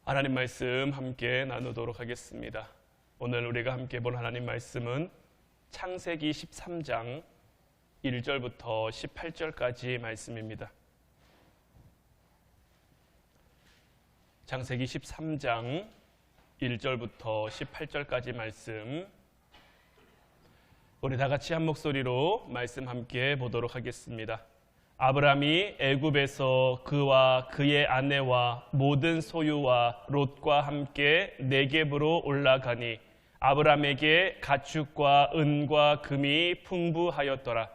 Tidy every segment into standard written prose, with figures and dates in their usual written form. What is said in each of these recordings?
하나님 말씀 함께 나누도록 하겠습니다. 오늘 우리가 함께 볼 하나님 말씀은 창세기 13장 1절부터 18절까지 말씀입니다. 창세기 13장 1절부터 18절까지 말씀, 우리 다 같이 한 목소리로 말씀 함께 보도록 하겠습니다. 아브람이 애굽에서 그와 그의 아내와 모든 소유와 롯과 함께 네겝으로 올라가니 아브람에게 가축과 은과 금이 풍부하였더라.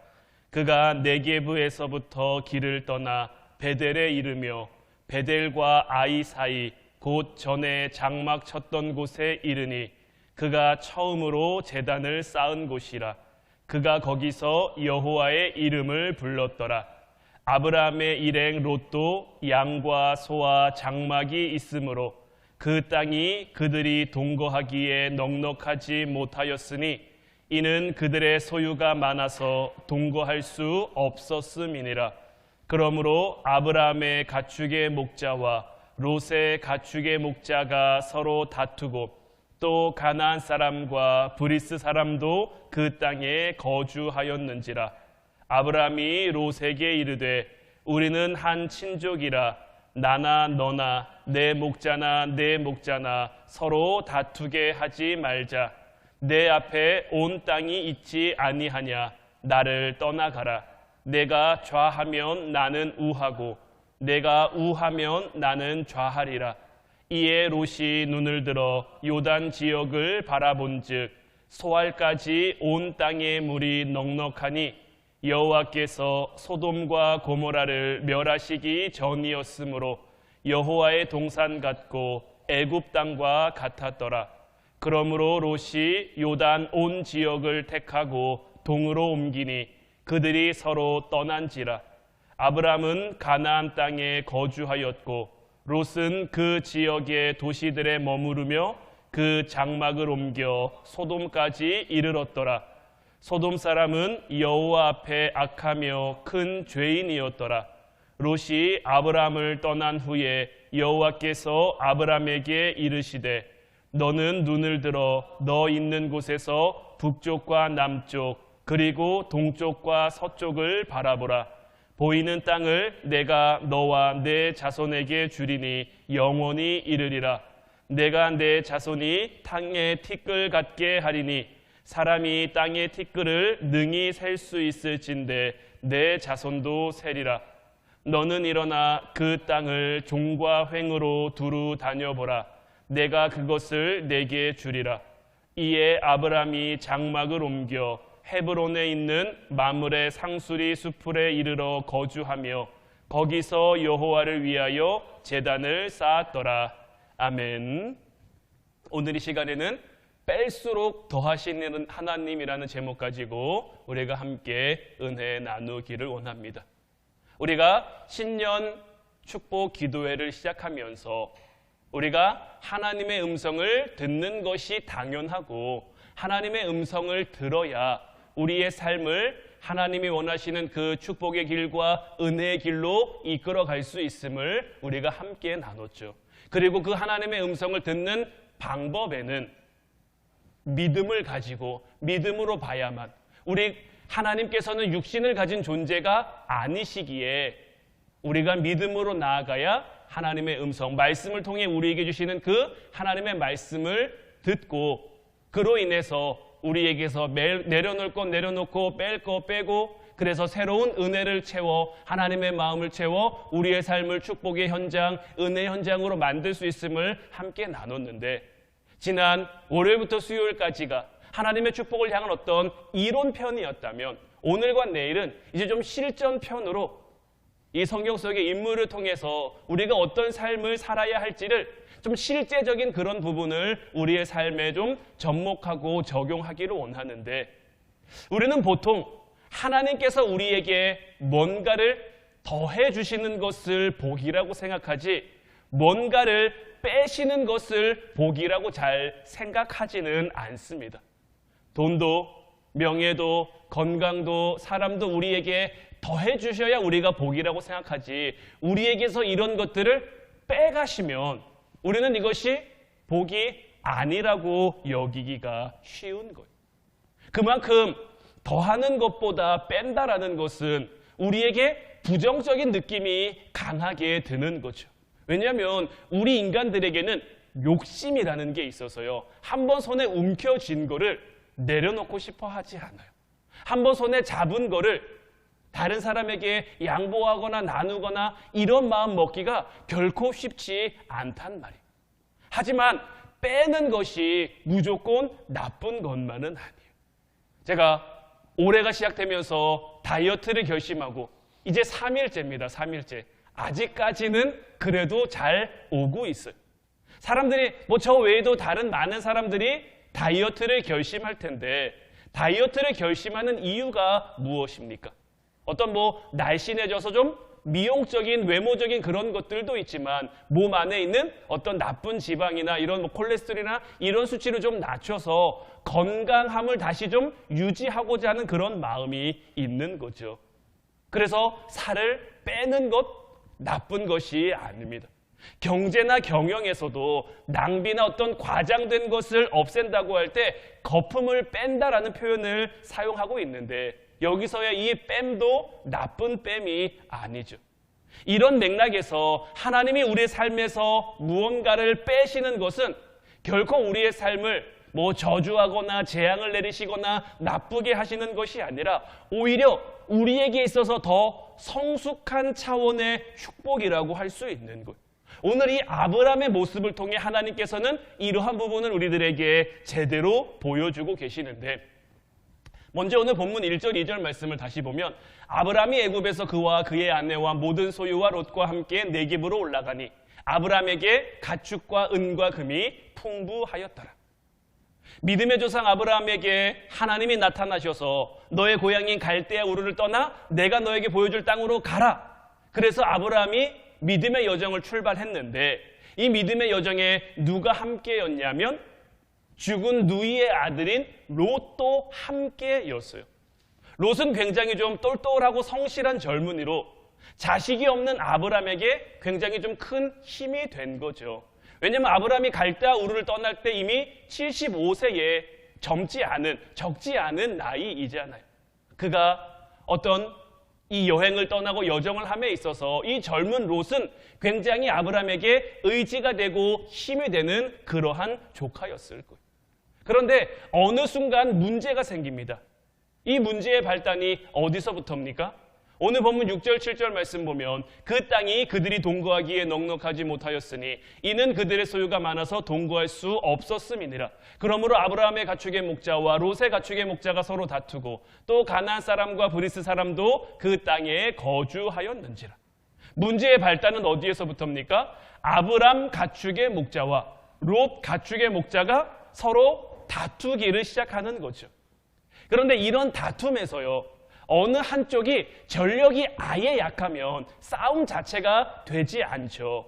그가 네겝에서부터 길을 떠나 베델에 이르며 베델과 아이 사이 곧 전에 장막 쳤던 곳에 이르니 그가 처음으로 제단을 쌓은 곳이라. 그가 거기서 여호와의 이름을 불렀더라. 아브라함의 일행 롯도 양과 소와 장막이 있으므로 그 땅이 그들이 동거하기에 넉넉하지 못하였으니 이는 그들의 소유가 많아서 동거할 수 없었음이니라. 그러므로 아브라함의 가축의 목자와 롯의 가축의 목자가 서로 다투고 또 가나안 사람과 브리스 사람도 그 땅에 거주하였는지라. 아브라함이 롯에게 이르되 우리는 한 친족이라 나나 너나 내 목자나 내 목자나 서로 다투게 하지 말자. 내 앞에 온 땅이 있지 아니하냐. 나를 떠나가라. 내가 좌하면 나는 우하고 내가 우하면 나는 좌하리라. 이에 롯이 눈을 들어 요단 지역을 바라본즉 소알까지 온 땅의 물이 넉넉하니 여호와께서 소돔과 고모라를 멸하시기 전이었으므로 여호와의 동산 같고 애굽 땅과 같았더라. 그러므로 롯이 요단 온 지역을 택하고 동으로 옮기니 그들이 서로 떠난지라. 아브람은 가나안 땅에 거주하였고 롯은 그 지역의 도시들에 머무르며 그 장막을 옮겨 소돔까지 이르렀더라. 소돔 사람은 여호와 앞에 악하며 큰 죄인이었더라. 롯이 아브람을 떠난 후에 여호와께서 아브람에게 이르시되 너는 눈을 들어 너 있는 곳에서 북쪽과 남쪽 그리고 동쪽과 서쪽을 바라보라. 보이는 땅을 내가 너와 내 자손에게 주리니 영원히 이르리라. 내가 내 자손이 땅의 티끌 같게 하리니 사람이 땅의 티끌을 능히 셀 수 있을진데 내 자손도 세리라. 너는 일어나 그 땅을 종과 횡으로 두루 다녀보라. 내가 그것을 내게 주리라. 이에 아브람이 장막을 옮겨 헤브론에 있는 마므레 상수리 수풀에 이르러 거주하며 거기서 여호와를 위하여 제단을 쌓았더라. 아멘. 오늘 이 시간에는 뺄수록 더하시는 하나님이라는 제목 가지고 우리가 함께 은혜 나누기를 원합니다. 우리가 신년 축복 기도회를 시작하면서 우리가 하나님의 음성을 듣는 것이 당연하고 하나님의 음성을 들어야 우리의 삶을 하나님이 원하시는 그 축복의 길과 은혜의 길로 이끌어갈 수 있음을 우리가 함께 나눴죠. 그리고 그 하나님의 음성을 듣는 방법에는 믿음을 가지고 믿음으로 봐야만, 우리 하나님께서는 육신을 가진 존재가 아니시기에 우리가 믿음으로 나아가야 하나님의 음성, 말씀을 통해 우리에게 주시는 그 하나님의 말씀을 듣고 그로 인해서 우리에게서 내려놓을 것 내려놓고 뺄 거 빼고 그래서 새로운 은혜를 채워 하나님의 마음을 채워 우리의 삶을 축복의 현장, 은혜의 현장으로 만들 수 있음을 함께 나눴는데 지난 월요일부터 수요일까지가 하나님의 축복을 향한 어떤 이론편이었다면 오늘과 내일은 이제 좀 실전편으로 이 성경 속의 인물을 통해서 우리가 어떤 삶을 살아야 할지를 좀 실제적인 그런 부분을 우리의 삶에 좀 접목하고 적용하기를 원하는데 우리는 보통 하나님께서 우리에게 뭔가를 더해 주시는 것을 복이라고 생각하지 뭔가를 빼시는 것을 복이라고 잘 생각하지는 않습니다. 돈도 명예도 건강도 사람도 우리에게 더해 주셔야 우리가 복이라고 생각하지 우리에게서 이런 것들을 빼가시면 우리는 이것이 복이 아니라고 여기기가 쉬운 거예요. 그만큼 더하는 것보다 뺀다라는 것은 우리에게 부정적인 느낌이 강하게 드는 거죠. 왜냐하면 우리 인간들에게는 욕심이라는 게 있어서요. 한번 손에 움켜쥔 거를 내려놓고 싶어 하지 않아요. 한번 손에 잡은 거를 다른 사람에게 양보하거나 나누거나 이런 마음 먹기가 결코 쉽지 않단 말이에요. 하지만 빼는 것이 무조건 나쁜 것만은 아니에요. 제가 올해가 시작되면서 다이어트를 결심하고 이제 3일째입니다. 3일째. 아직까지는 그래도 잘 오고 있어요. 사람들이 저 외에도 다른 많은 사람들이 다이어트를 결심할 텐데 다이어트를 결심하는 이유가 무엇입니까? 어떤 날씬해져서 좀 미용적인 외모적인 그런 것들도 있지만 몸 안에 있는 어떤 나쁜 지방이나 이런 콜레스테롤이나 이런 수치를 좀 낮춰서 건강함을 다시 좀 유지하고자 하는 그런 마음이 있는 거죠. 그래서 살을 빼는 것 나쁜 것이 아닙니다. 경제나 경영에서도 낭비나 어떤 과장된 것을 없앤다고 할 때 거품을 뺀다라는 표현을 사용하고 있는데 여기서의 이 뺨도 나쁜 뺨이 아니죠. 이런 맥락에서 하나님이 우리의 삶에서 무언가를 빼시는 것은 결코 우리의 삶을 저주하거나 재앙을 내리시거나 나쁘게 하시는 것이 아니라 오히려 우리에게 있어서 더 성숙한 차원의 축복이라고 할 수 있는 거예요. 오늘 이 아브라함의 모습을 통해 하나님께서는 이러한 부분을 우리들에게 제대로 보여주고 계시는데 먼저 오늘 본문 1절, 2절 말씀을 다시 보면 아브라함이 애굽에서 그와 그의 아내와 모든 소유와 롯과 함께 네겝으로 올라가니 아브라함에게 가축과 은과 금이 풍부하였더라. 믿음의 조상 아브라함에게 하나님이 나타나셔서 너의 고향인 갈대아 우르를 떠나 내가 너에게 보여줄 땅으로 가라. 그래서 아브라함이 믿음의 여정을 출발했는데 이 믿음의 여정에 누가 함께였냐면 죽은 누이의 아들인 롯도 함께였어요. 롯은 굉장히 좀 똘똘하고 성실한 젊은이로 자식이 없는 아브라함에게 굉장히 좀 큰 힘이 된 거죠. 왜냐하면 아브라함이 갈대아 우르를 떠날 때 이미 75세에 적지 않은 나이이잖아요. 그가 어떤 이 여행을 떠나고 여정을 함에 있어서 이 젊은 롯은 굉장히 아브라함에게 의지가 되고 힘이 되는 그러한 조카였을 거예요. 그런데 어느 순간 문제가 생깁니다. 이 문제의 발단이 어디서부터입니까? 오늘 본문 6절, 7절 말씀 보면 그 땅이 그들이 동거하기에 넉넉하지 못하였으니 이는 그들의 소유가 많아서 동거할 수 없었음이니라. 그러므로 아브라함의 가축의 목자와 롯의 가축의 목자가 서로 다투고 또 가나안 사람과 브리스 사람도 그 땅에 거주하였는지라. 문제의 발단은 어디에서부터입니까? 아브람 가축의 목자와 롯 가축의 목자가 서로 다투기를 시작하는 거죠. 그런데 이런 다툼에서요, 어느 한쪽이 전력이 아예 약하면 싸움 자체가 되지 않죠.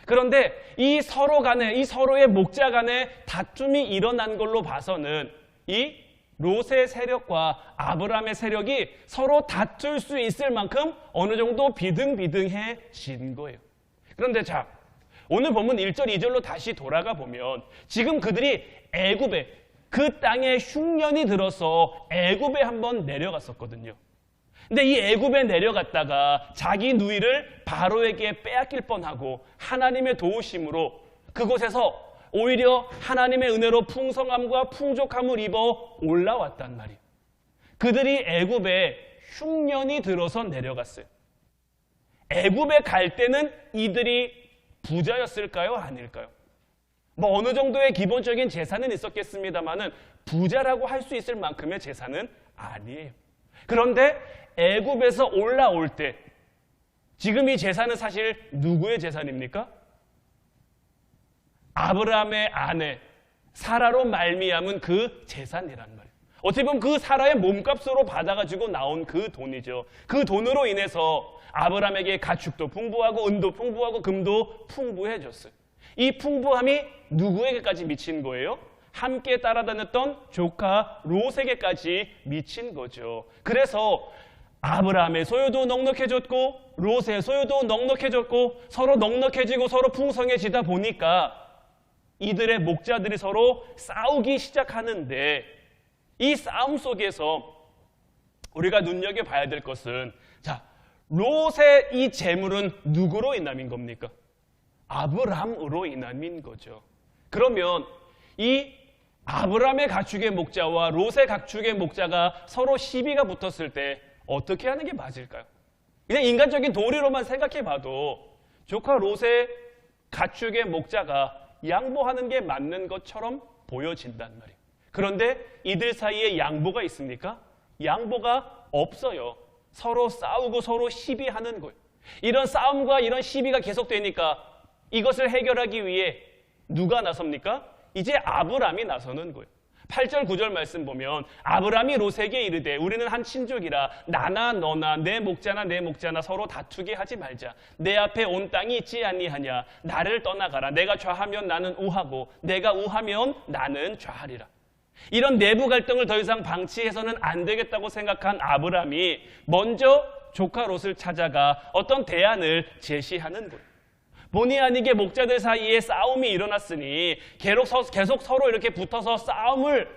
그런데 이 서로의 목자 간에 다툼이 일어난 걸로 봐서는 이 롯의 세력과 아브람의 세력이 서로 다툴 수 있을 만큼 어느 정도 비등비등해진 거예요. 그런데 오늘 본문 1절, 2절로 다시 돌아가 보면 지금 그들이 애굽에 그 땅에 흉년이 들어서 애굽에 한번 내려갔었거든요. 근데 이 애굽에 내려갔다가 자기 누이를 바로에게 빼앗길 뻔하고 하나님의 도우심으로 그곳에서 오히려 하나님의 은혜로 풍성함과 풍족함을 입어 올라왔단 말이에요. 그들이 애굽에 흉년이 들어서 내려갔어요. 애굽에 갈 때는 이들이 부자였을까요? 아닐까요? 어느 정도의 기본적인 재산은 있었겠습니다만은 부자라고 할 수 있을 만큼의 재산은 아니에요. 그런데 애굽에서 올라올 때 지금 이 재산은 사실 누구의 재산입니까? 아브라함의 아내 사라로 말미암은 그 재산이란 말이에요. 어떻게 보면 그 사라의 몸값으로 받아가지고 나온 그 돈이죠. 그 돈으로 인해서 아브라함에게 가축도 풍부하고 은도 풍부하고 금도 풍부해졌어요. 이 풍부함이 누구에게까지 미친 거예요? 함께 따라다녔던 조카 롯에게까지 미친 거죠. 그래서 아브라함의 소유도 넉넉해졌고 롯의 소유도 넉넉해졌고 서로 넉넉해지고 서로 풍성해지다 보니까 이들의 목자들이 서로 싸우기 시작하는데 이 싸움 속에서 우리가 눈여겨봐야 될 것은 자, 롯의 이 재물은 누구로 인함인 겁니까? 아브람으로 인함인 거죠. 그러면 이 아브람의 가축의 목자와 롯의 가축의 목자가 서로 시비가 붙었을 때 어떻게 하는 게 맞을까요? 그냥 인간적인 도리로만 생각해 봐도 조카 롯의 가축의 목자가 양보하는 게 맞는 것처럼 보여진단 말이에요. 그런데 이들 사이에 양보가 있습니까? 양보가 없어요. 서로 싸우고 서로 시비하는 거예요. 이런 싸움과 이런 시비가 계속되니까 이것을 해결하기 위해 누가 나섭니까? 이제 아브람이 나서는 거예요. 8절 9절 말씀 보면 아브람이 롯에게 이르되 우리는 한 친족이라 나나 너나 내 목자나 내 목자나 서로 다투게 하지 말자. 내 앞에 온 땅이 있지 아니하냐. 나를 떠나가라. 내가 좌하면 나는 우하고 내가 우하면 나는 좌하리라. 이런 내부 갈등을 더 이상 방치해서는 안 되겠다고 생각한 아브람이 먼저 조카 롯을 찾아가 어떤 대안을 제시하는 거예요. 본의 아니게 목자들 사이에 싸움이 일어났으니 계속 서로 이렇게 붙어서 싸움을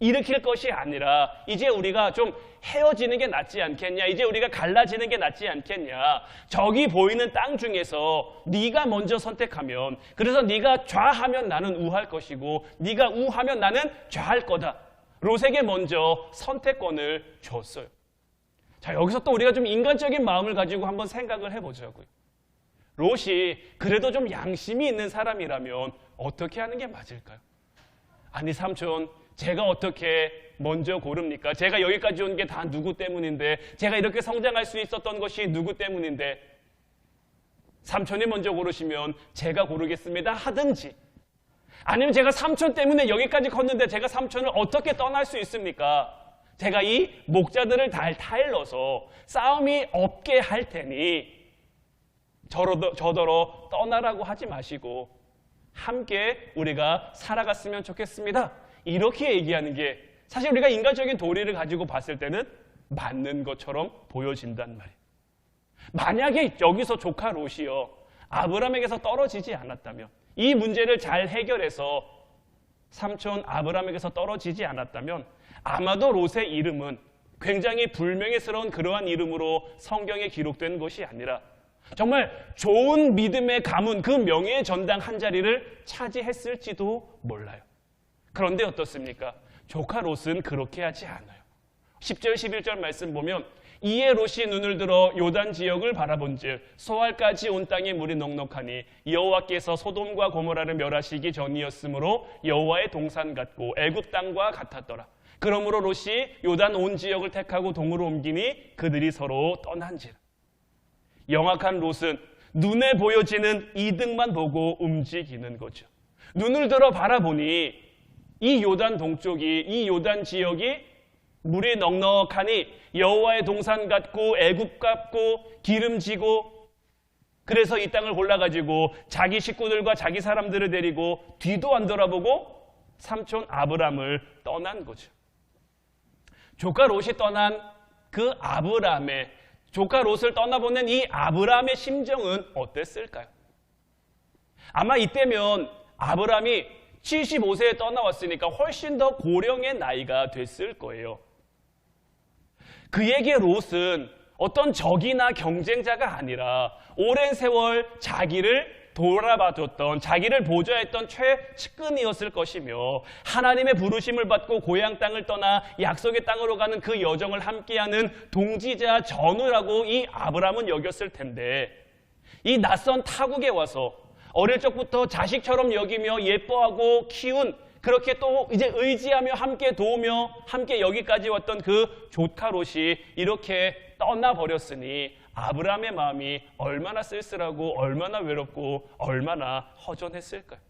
일으킬 것이 아니라 이제 우리가 좀 헤어지는 게 낫지 않겠냐. 이제 우리가 갈라지는 게 낫지 않겠냐. 저기 보이는 땅 중에서 네가 먼저 선택하면 그래서 네가 좌하면 나는 우할 것이고 네가 우하면 나는 좌할 거다. 롯에게 먼저 선택권을 줬어요. 자, 여기서 또 우리가 좀 인간적인 마음을 가지고 한번 생각을 해보자고요. 롯이 그래도 좀 양심이 있는 사람이라면 어떻게 하는 게 맞을까요? 아니 삼촌, 제가 어떻게 먼저 고릅니까? 제가 여기까지 온 게 다 누구 때문인데, 제가 이렇게 성장할 수 있었던 것이 누구 때문인데, 삼촌이 먼저 고르시면 제가 고르겠습니다 하든지, 아니면 제가 삼촌 때문에 여기까지 컸는데 제가 삼촌을 어떻게 떠날 수 있습니까? 제가 이 목자들을 잘 타일러서 싸움이 없게 할 테니 저더러 떠나라고 하지 마시고 함께 우리가 살아갔으면 좋겠습니다. 이렇게 얘기하는 게 사실 우리가 인간적인 도리를 가지고 봤을 때는 맞는 것처럼 보여진단 말이에요. 만약에 여기서 조카 롯이요 아브람에게서 떨어지지 않았다면, 이 문제를 잘 해결해서 삼촌 아브람에게서 떨어지지 않았다면 아마도 롯의 이름은 굉장히 불명예스러운 그러한 이름으로 성경에 기록된 것이 아니라 정말 좋은 믿음의 가문, 그 명예의 전당 한 자리를 차지했을지도 몰라요. 그런데 어떻습니까? 조카 롯은 그렇게 하지 않아요. 10절 11절 말씀 보면 이에 롯이 눈을 들어 요단 지역을 바라본즉 소알까지 온 땅에 물이 넉넉하니 여호와께서 소돔과 고모라를 멸하시기 전이었으므로 여호와의 동산 같고 애굽 땅과 같았더라. 그러므로 롯이 요단 온 지역을 택하고 동으로 옮기니 그들이 서로 떠난지라. 영악한 롯은 눈에 보여지는 이득만 보고 움직이는 거죠. 눈을 들어 바라보니 이 요단 동쪽이, 이 요단 지역이 물이 넉넉하니 여호와의 동산 같고 애굽 같고 기름지고, 그래서 이 땅을 골라가지고 자기 식구들과 자기 사람들을 데리고 뒤도 안 돌아보고 삼촌 아브람을 떠난 거죠. 조카 롯이 떠난 그 아브람의, 조카 롯을 떠나보낸 이 아브람의 심정은 어땠을까요? 아마 이때면 아브람이 75세에 떠나왔으니까 훨씬 더 고령의 나이가 됐을 거예요. 그에게 롯은 어떤 적이나 경쟁자가 아니라 오랜 세월 자기를 돌아봐줬던, 자기를 보좌했던 최측근이었을 것이며 하나님의 부르심을 받고 고향 땅을 떠나 약속의 땅으로 가는 그 여정을 함께하는 동지자 전우라고 이 아브람은 여겼을 텐데, 이 낯선 타국에 와서 어릴 적부터 자식처럼 여기며 예뻐하고 키운, 그렇게 또 이제 의지하며 함께 도우며 함께 여기까지 왔던 그 조카 롯이 이렇게 떠나버렸으니 아브람의 마음이 얼마나 쓸쓸하고 얼마나 외롭고 얼마나 허전했을까요?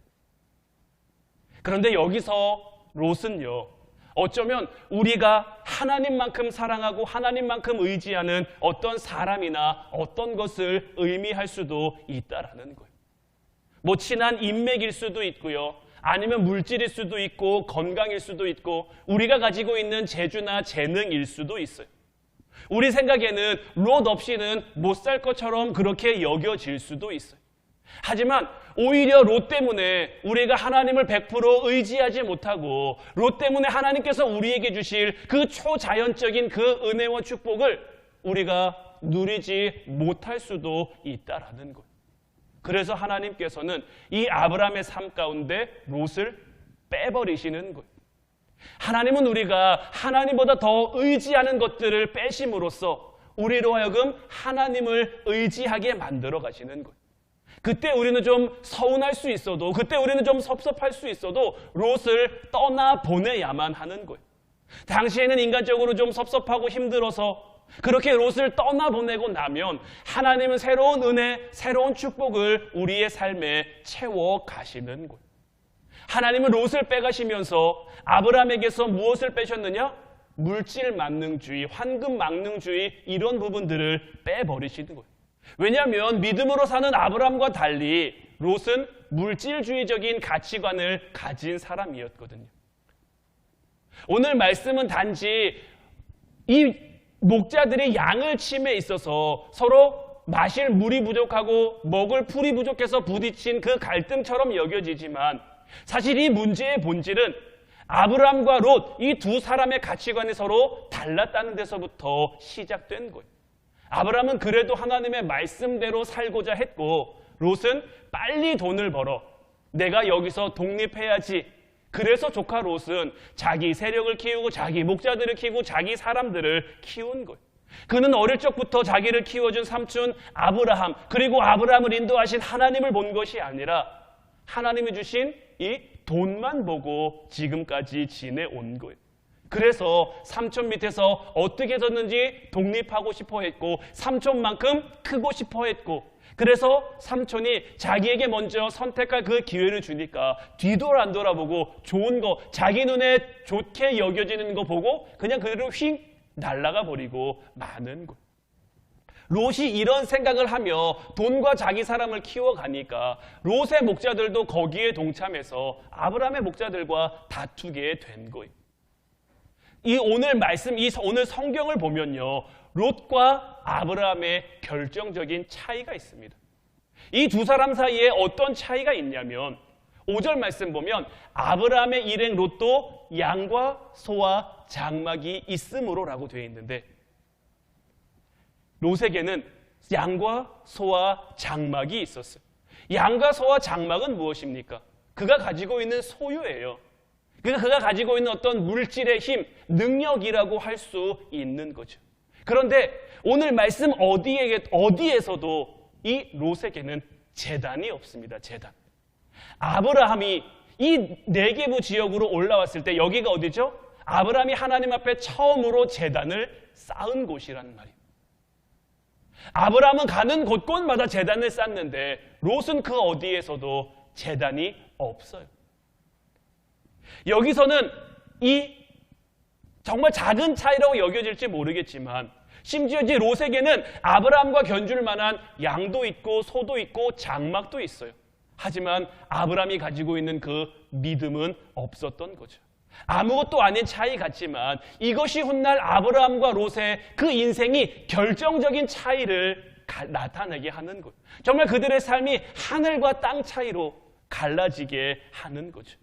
그런데 여기서 롯은요, 어쩌면 우리가 하나님만큼 사랑하고 하나님만큼 의지하는 어떤 사람이나 어떤 것을 의미할 수도 있다라는 거예요. 뭐 친한 인맥일 수도 있고요, 아니면 물질일 수도 있고 건강일 수도 있고 우리가 가지고 있는 재주나 재능일 수도 있어요. 우리 생각에는 롯 없이는 못 살 것처럼 그렇게 여겨질 수도 있어요. 하지만 오히려 롯 때문에 우리가 하나님을 100% 의지하지 못하고 롯 때문에 하나님께서 우리에게 주실 그 초자연적인 그 은혜와 축복을 우리가 누리지 못할 수도 있다라는 것. 그래서 하나님께서는 이 아브라함의 삶 가운데 롯을 빼버리시는 거예요. 하나님은 우리가 하나님보다 더 의지하는 것들을 빼심으로써 우리로 하여금 하나님을 의지하게 만들어 가시는 거예요. 그때 우리는 좀 서운할 수 있어도, 그때 우리는 좀 섭섭할 수 있어도 롯을 떠나보내야만 하는 거예요. 당시에는 인간적으로 좀 섭섭하고 힘들어서 그렇게 롯을 떠나보내고 나면 하나님은 새로운 은혜, 새로운 축복을 우리의 삶에 채워 가시는 거예요. 하나님은 롯을 빼가시면서 아브라함에게서 무엇을 빼셨느냐? 물질 만능주의, 환금 만능주의 이런 부분들을 빼버리시는 거예요. 왜냐하면 믿음으로 사는 아브라함과 달리 롯은 물질주의적인 가치관을 가진 사람이었거든요. 오늘 말씀은 단지 이 목자들이 양을 침에 있어서 서로 마실 물이 부족하고 먹을 풀이 부족해서 부딪힌 그 갈등처럼 여겨지지만 사실 이 문제의 본질은 아브라함과 롯, 이 두 사람의 가치관이 서로 달랐다는 데서부터 시작된 거예요. 아브라함은 그래도 하나님의 말씀대로 살고자 했고 롯은 빨리 돈을 벌어 내가 여기서 독립해야지. 그래서 조카 롯은 자기 세력을 키우고 자기 목자들을 키우고 자기 사람들을 키운 거예요. 그는 어릴 적부터 자기를 키워준 삼촌 아브라함, 그리고 아브라함을 인도하신 하나님을 본 것이 아니라 하나님이 주신 이 돈만 보고 지금까지 지내온 거예요. 그래서 삼촌 밑에서 어떻게 졌는지 독립하고 싶어 했고 삼촌만큼 크고 싶어 했고 그래서 삼촌이 자기에게 먼저 선택할 그 기회를 주니까 뒤도 안 돌아보고 좋은 거, 자기 눈에 좋게 여겨지는 거 보고 그냥 그대로 휙 날아가 버리고 마는 거예요. 롯이 이런 생각을 하며 돈과 자기 사람을 키워가니까 롯의 목자들도 거기에 동참해서 아브라함의 목자들과 다투게 된 거예요. 이 오늘 말씀, 이 오늘 성경을 보면요, 롯과 아브라함의 결정적인 차이가 있습니다. 이 두 사람 사이에 어떤 차이가 있냐면 5절 말씀 보면 아브라함의 일행 롯도 양과 소와 장막이 있으므로라고 되어 있는데 롯에게는 양과 소와 장막이 있었어요. 양과 소와 장막은 무엇입니까? 그가 가지고 있는 소유예요. 그가 가지고 있는 어떤 물질의 힘, 능력이라고 할 수 있는 거죠. 그런데 오늘 말씀 어디에서도 이 롯에게는 제단이 없습니다. 제단. 아브라함이 이 네게부 지역으로 올라왔을 때 여기가 어디죠? 아브라함이 하나님 앞에 처음으로 제단을 쌓은 곳이란 말이에요. 아브라함은 가는 곳곳마다 제단을 쌓는데 롯은 그 어디에서도 제단이 없어요. 여기서는 이 정말 작은 차이라고 여겨질지 모르겠지만 심지어 이제 롯에게는 아브라함과 견줄 만한 양도 있고 소도 있고 장막도 있어요. 하지만 아브라함이 가지고 있는 그 믿음은 없었던 거죠. 아무것도 아닌 차이 같지만 이것이 훗날 아브라함과 롯의 그 인생이 결정적인 차이를 나타내게 하는 거예요. 정말 그들의 삶이 하늘과 땅 차이로 갈라지게 하는 거죠.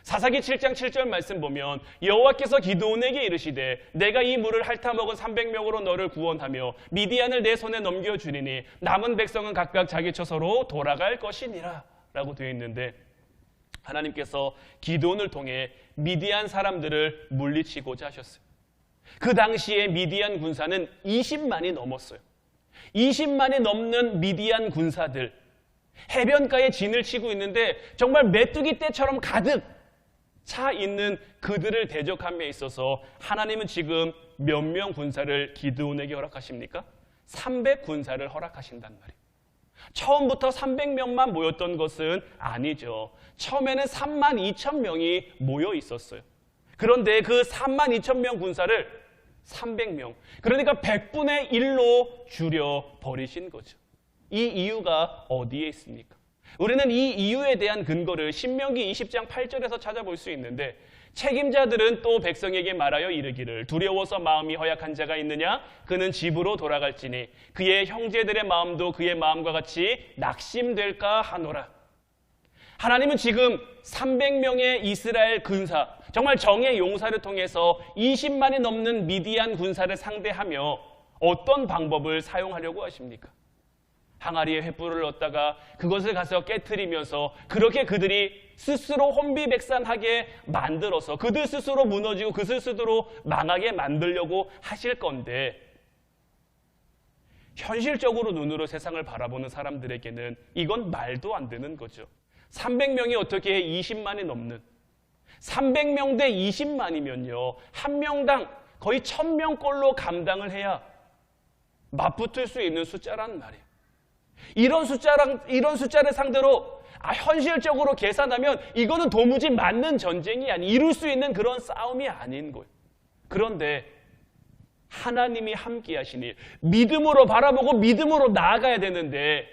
사사기 7장 7절 말씀 보면 여호와께서 기드온에게 이르시되 내가 이 물을 핥아먹은 300명으로 너를 구원하며 미디안을 내 손에 넘겨주리니 남은 백성은 각각 자기 처소로 돌아갈 것이니라 라고 되어 있는데 하나님께서 기드온을 통해 미디안 사람들을 물리치고자 하셨어요. 그 당시에 미디안 군사는 20만이 넘었어요. 20만이 넘는 미디안 군사들 해변가에 진을 치고 있는데 정말 메뚜기 떼처럼 가득 차 있는 그들을 대적함에 있어서 하나님은 지금 몇 명 군사를 기드온에게 허락하십니까? 300군사를 허락하신단 말이에요. 처음부터 300명만 모였던 것은 아니죠. 처음에는 32,000명이 모여 있었어요. 그런데 그 32,000명 군사를 300명, 그러니까 100분의 1로 줄여버리신 거죠. 이 이유가 어디에 있습니까? 우리는 이 이유에 대한 근거를 신명기 20장 8절에서 찾아볼 수 있는데 책임자들은 또 백성에게 말하여 이르기를 두려워서 마음이 허약한 자가 있느냐? 그는 집으로 돌아갈지니 그의 형제들의 마음도 그의 마음과 같이 낙심될까 하노라. 하나님은 지금 300명의 이스라엘 군사, 정말 정예 용사를 통해서 20만이 넘는 미디안 군사를 상대하며 어떤 방법을 사용하려고 하십니까? 항아리에 횃불을 넣었다가 그것을 가서 깨트리면서 그렇게 그들이 스스로 혼비백산하게 만들어서 그들 스스로 무너지고 그들 스스로 망하게 만들려고 하실 건데, 현실적으로 눈으로 세상을 바라보는 사람들에게는 이건 말도 안 되는 거죠. 300명이 어떻게 20만이 넘는, 300명 대 20만이면요 한 명당 거의 1000명꼴로 감당을 해야 맞붙을 수 있는 숫자란 말이에요. 이런 숫자를 상대로 현실적으로 계산하면 이거는 도무지 맞는 전쟁이 아니, 이룰 수 있는 그런 싸움이 아닌 거예요. 그런데 하나님이 함께 하시니 믿음으로 바라보고 믿음으로 나아가야 되는데,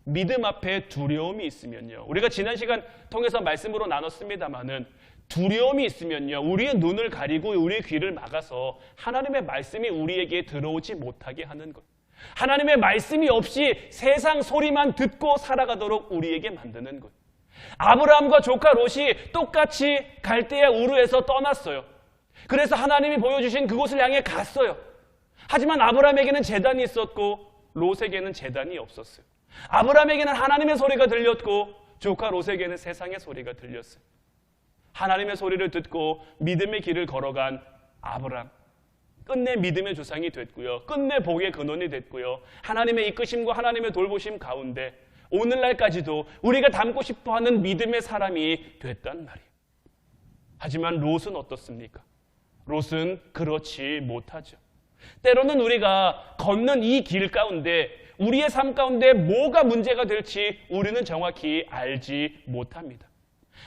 믿음 앞에 두려움이 있으면요, 우리가 지난 시간 통해서 말씀으로 나눴습니다마는 두려움이 있으면요 우리의 눈을 가리고 우리의 귀를 막아서 하나님의 말씀이 우리에게 들어오지 못하게 하는 거예요. 하나님의 말씀이 없이 세상 소리만 듣고 살아가도록 우리에게 만드는 거예요. 아브라함과 조카 롯이 똑같이 갈대아 우르에서 떠났어요. 그래서 하나님이 보여주신 그곳을 향해 갔어요. 하지만 아브라함에게는 제단이 있었고 롯에게는 제단이 없었어요. 아브라함에게는 하나님의 소리가 들렸고 조카 롯에게는 세상의 소리가 들렸어요. 하나님의 소리를 듣고 믿음의 길을 걸어간 아브라함, 끝내 믿음의 조상이 됐고요. 끝내 복의 근원이 됐고요. 하나님의 이끄심과 하나님의 돌보심 가운데 오늘날까지도 우리가 닮고 싶어하는 믿음의 사람이 됐단 말이에요. 하지만 롯은 어떻습니까? 롯은 그렇지 못하죠. 때로는 우리가 걷는 이 길 가운데 우리의 삶 가운데 뭐가 문제가 될지 우리는 정확히 알지 못합니다.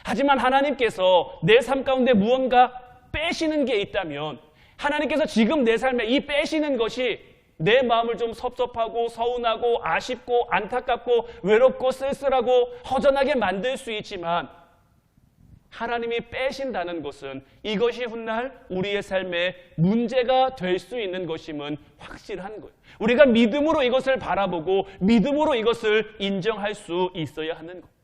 하지만 하나님께서 내 삶 가운데 무언가 빼시는 게 있다면, 하나님께서 지금 내 삶에 이 빼시는 것이 내 마음을 좀 섭섭하고 서운하고 아쉽고 안타깝고 외롭고 쓸쓸하고 허전하게 만들 수 있지만, 하나님이 빼신다는 것은 이것이 훗날 우리의 삶에 문제가 될 수 있는 것임은 확실한 거예요. 우리가 믿음으로 이것을 바라보고 믿음으로 이것을 인정할 수 있어야 하는 거예요.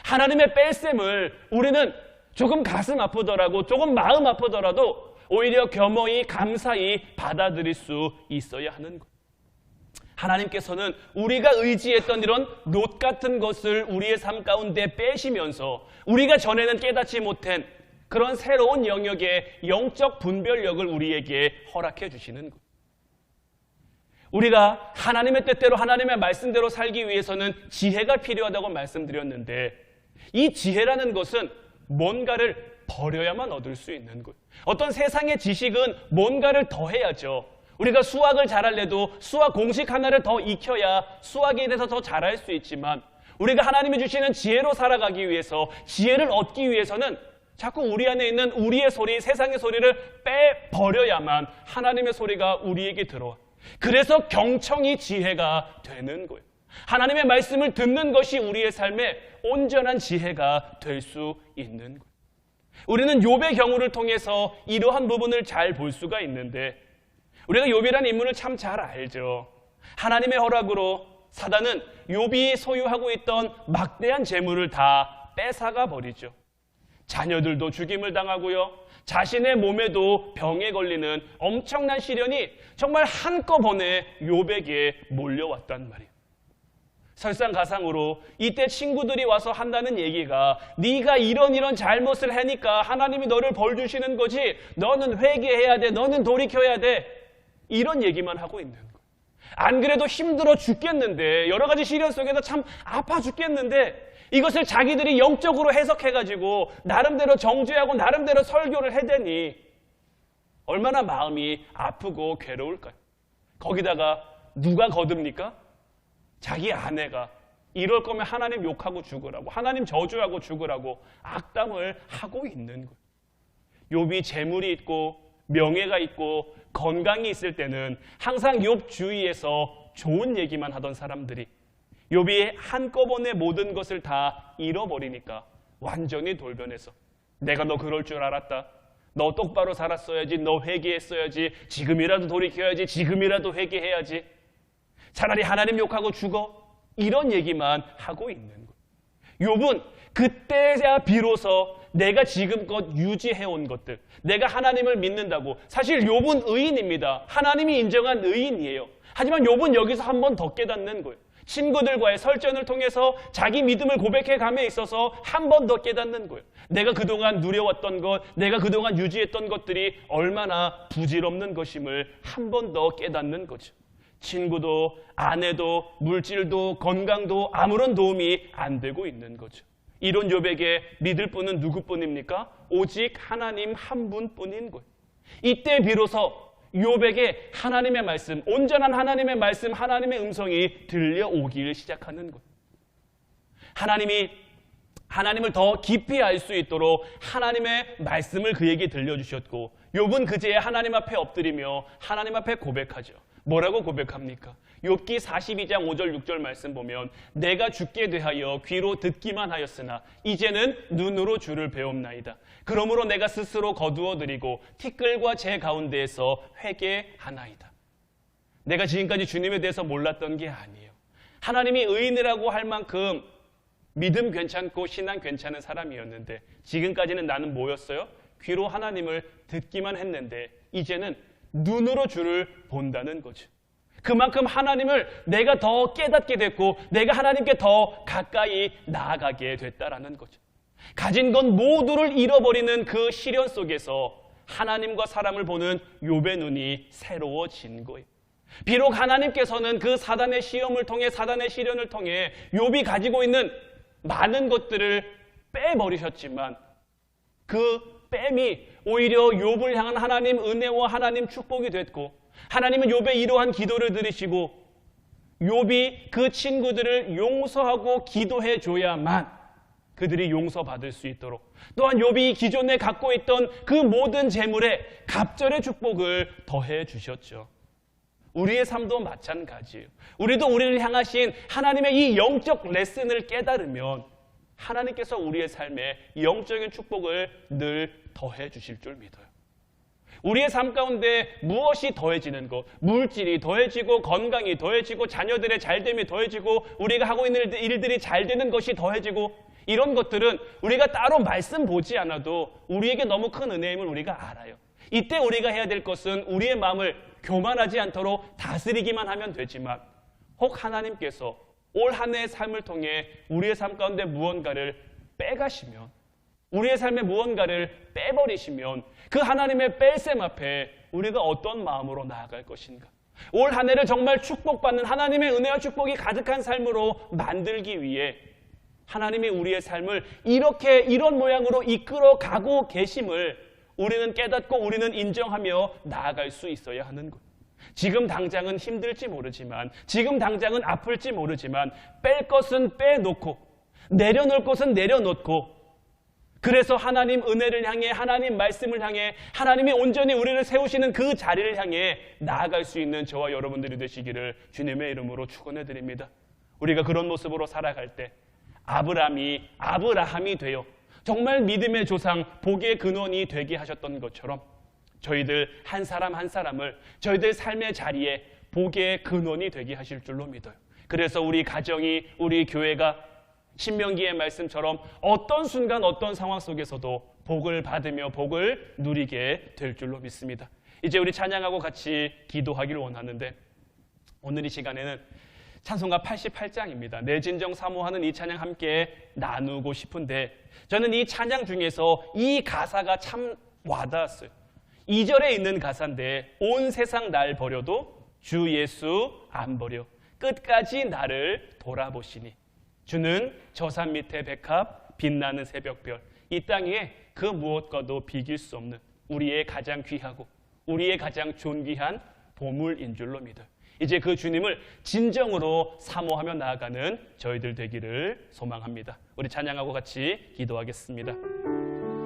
하나님의 뺄셈을 우리는 조금 가슴 아프더라도, 조금 마음 아프더라도 오히려 겸허히 감사히 받아들일 수 있어야 하는 거예요. 하나님께서는 우리가 의지했던 이런 롯 같은 것을 우리의 삶 가운데 빼시면서 우리가 전에는 깨닫지 못한 그런 새로운 영역의 영적 분별력을 우리에게 허락해 주시는 거예요. 우리가 하나님의 뜻대로 하나님의 말씀대로 살기 위해서는 지혜가 필요하다고 말씀드렸는데, 이 지혜라는 것은 뭔가를 버려야만 얻을 수 있는 거예요. 어떤 세상의 지식은 뭔가를 더해야죠. 우리가 수학을 잘하려도 수학 공식 하나를 더 익혀야 수학에 대해서 더 잘할 수 있지만, 우리가 하나님이 주시는 지혜로 살아가기 위해서, 지혜를 얻기 위해서는 자꾸 우리 안에 있는 우리의 소리, 세상의 소리를 빼버려야만 하나님의 소리가 우리에게 들어와. 그래서 경청이 지혜가 되는 거예요. 하나님의 말씀을 듣는 것이 우리의 삶에 온전한 지혜가 될 수 있는 거예요. 우리는 욥의 경우를 통해서 이러한 부분을 잘 볼 수가 있는데, 우리가 욥이라는 인물을 참 잘 알죠. 하나님의 허락으로 사단은 욥이 소유하고 있던 막대한 재물을 다 뺏어가 버리죠. 자녀들도 죽임을 당하고요, 자신의 몸에도 병에 걸리는 엄청난 시련이 정말 한꺼번에 욥에게 몰려왔단 말이에요. 설상가상으로 이때 친구들이 와서 한다는 얘기가, 네가 이런 잘못을 하니까 하나님이 너를 벌 주시는 거지, 너는 회개해야 돼, 너는 돌이켜야 돼, 이런 얘기만 하고 있는 거예요. 안 그래도 힘들어 죽겠는데, 여러 가지 시련 속에서 참 아파 죽겠는데, 이것을 자기들이 영적으로 해석해가지고 나름대로 정죄하고 나름대로 설교를 해대니 얼마나 마음이 아프고 괴로울까요? 거기다가 누가 거듭니까? 자기 아내가 이럴 거면 하나님 욕하고 죽으라고, 하나님 저주하고 죽으라고 악담을 하고 있는 거예요. 욥이 재물이 있고 명예가 있고 건강이 있을 때는 항상 욥 주위에서 좋은 얘기만 하던 사람들이 욥이 한꺼번에 모든 것을 다 잃어버리니까 완전히 돌변해서 내가 너 그럴 줄 알았다. 너 똑바로 살았어야지. 너 회개했어야지. 지금이라도 돌이켜야지. 지금이라도 회개해야지. 차라리 하나님 욕하고 죽어. 이런 얘기만 하고 있는 거예요. 욥은 그때야 비로소 내가 지금껏 유지해온 것들, 내가 하나님을 믿는다고. 사실 욥은 의인입니다. 하나님이 인정한 의인이에요. 하지만 욥은 여기서 한 번 더 깨닫는 거예요. 친구들과의 설전을 통해서 자기 믿음을 고백해 감에 있어서 한 번 더 깨닫는 거예요. 내가 그동안 누려왔던 것, 내가 그동안 유지했던 것들이 얼마나 부질없는 것임을 한 번 더 깨닫는 거죠. 친구도, 아내도, 물질도, 건강도 아무런 도움이 안 되고 있는 거죠. 이런 욥에게 믿을 분은 누구뿐입니까? 오직 하나님 한 분뿐인 거예요. 이때 비로소 욥에게 하나님의 말씀, 온전한 하나님의 말씀, 하나님의 음성이 들려오기 시작하는 거예요. 하나님을 더 깊이 알 수 있도록 하나님의 말씀을 그에게 들려주셨고, 욥은 그제야 하나님 앞에 엎드리며 하나님 앞에 고백하죠. 뭐라고 고백합니까? 욥기 42장 5절 6절 말씀 보면 내가 죽게 대하여 귀로 듣기만 하였으나 이제는 눈으로 주를 배웁나이다. 그러므로 내가 스스로 거두어드리고 티끌과 재 가운데에서 회개하나이다. 내가 지금까지 주님에 대해서 몰랐던 게 아니에요. 하나님이 의인이라고 할 만큼 믿음 괜찮고 신앙 괜찮은 사람이었는데 지금까지는 나는 뭐였어요? 귀로 하나님을 듣기만 했는데 이제는 눈으로 주를 본다는 거죠. 그만큼 하나님을 내가 더 깨닫게 됐고 내가 하나님께 더 가까이 나아가게 됐다라는 거죠. 가진 것 모두를 잃어버리는 그 시련 속에서 하나님과 사람을 보는 욥의 눈이 새로워진 거예요. 비록 하나님께서는 그 사단의 시험을 통해 사단의 시련을 통해 욥이 가지고 있는 많은 것들을 빼버리셨지만 그 뺨이 오히려 욥을 향한 하나님 은혜와 하나님 축복이 됐고 하나님은 욥의 이러한 기도를 들으시고 욥이 그 친구들을 용서하고 기도해 줘야만 그들이 용서받을 수 있도록 또한 욥이 기존에 갖고 있던 그 모든 재물에 갑절의 축복을 더해 주셨죠. 우리의 삶도 마찬가지예요. 우리도 우리를 향하신 하나님의 이 영적 레슨을 깨달으면 하나님께서 우리의 삶에 영적인 축복을 늘 더해 주실 줄 믿어요. 우리의 삶 가운데 무엇이 더해지는 것, 물질이 더해지고 건강이 더해지고 자녀들의 잘됨이 더해지고 우리가 하고 있는 일들이 잘 되는 것이 더해지고 이런 것들은 우리가 따로 말씀 보지 않아도 우리에게 너무 큰 은혜임을 우리가 알아요. 이때 우리가 해야 될 것은 우리의 마음을 교만하지 않도록 다스리기만 하면 되지만 혹 하나님께서 올 한 해의 삶을 통해 우리의 삶 가운데 무언가를 빼가시면 우리의 삶에 무언가를 빼버리시면 그 하나님의 뺄셈 앞에 우리가 어떤 마음으로 나아갈 것인가? 올 한 해를 정말 축복받는 하나님의 은혜와 축복이 가득한 삶으로 만들기 위해 하나님이 우리의 삶을 이런 모양으로 이끌어 가고 계심을 우리는 깨닫고 우리는 인정하며 나아갈 수 있어야 하는 것. 지금 당장은 힘들지 모르지만 지금 당장은 아플지 모르지만 뺄 것은 빼놓고 내려놓을 것은 내려놓고 그래서 하나님 은혜를 향해 하나님 말씀을 향해 하나님이 온전히 우리를 세우시는 그 자리를 향해 나아갈 수 있는 저와 여러분들이 되시기를 주님의 이름으로 축원해 드립니다. 우리가 그런 모습으로 살아갈 때 아브라함이 되어 정말 믿음의 조상 복의 근원이 되게 하셨던 것처럼 저희들 한 사람 한 사람을 저희들 삶의 자리에 복의 근원이 되게 하실 줄로 믿어요. 그래서 우리 가정이 우리 교회가 신명기의 말씀처럼 어떤 순간 어떤 상황 속에서도 복을 받으며 복을 누리게 될 줄로 믿습니다. 이제 우리 찬양하고 같이 기도하기를 원하는데 오늘 이 시간에는 찬송가 88장입니다. 내 진정 사모하는 이 찬양 함께 나누고 싶은데 저는 이 찬양 중에서 이 가사가 참 와닿았어요. 2절에 있는 가사인데 온 세상 날 버려도 주 예수 안 버려 끝까지 나를 돌아보시니 주는 저 산 밑에 백합 빛나는 새벽별 이 땅에 그 무엇과도 비길 수 없는 우리의 가장 귀하고 우리의 가장 존귀한 보물인 줄로 믿어요. 이제 그 주님을 진정으로 사모하며 나아가는 저희들 되기를 소망합니다. 우리 찬양하고 같이 기도하겠습니다.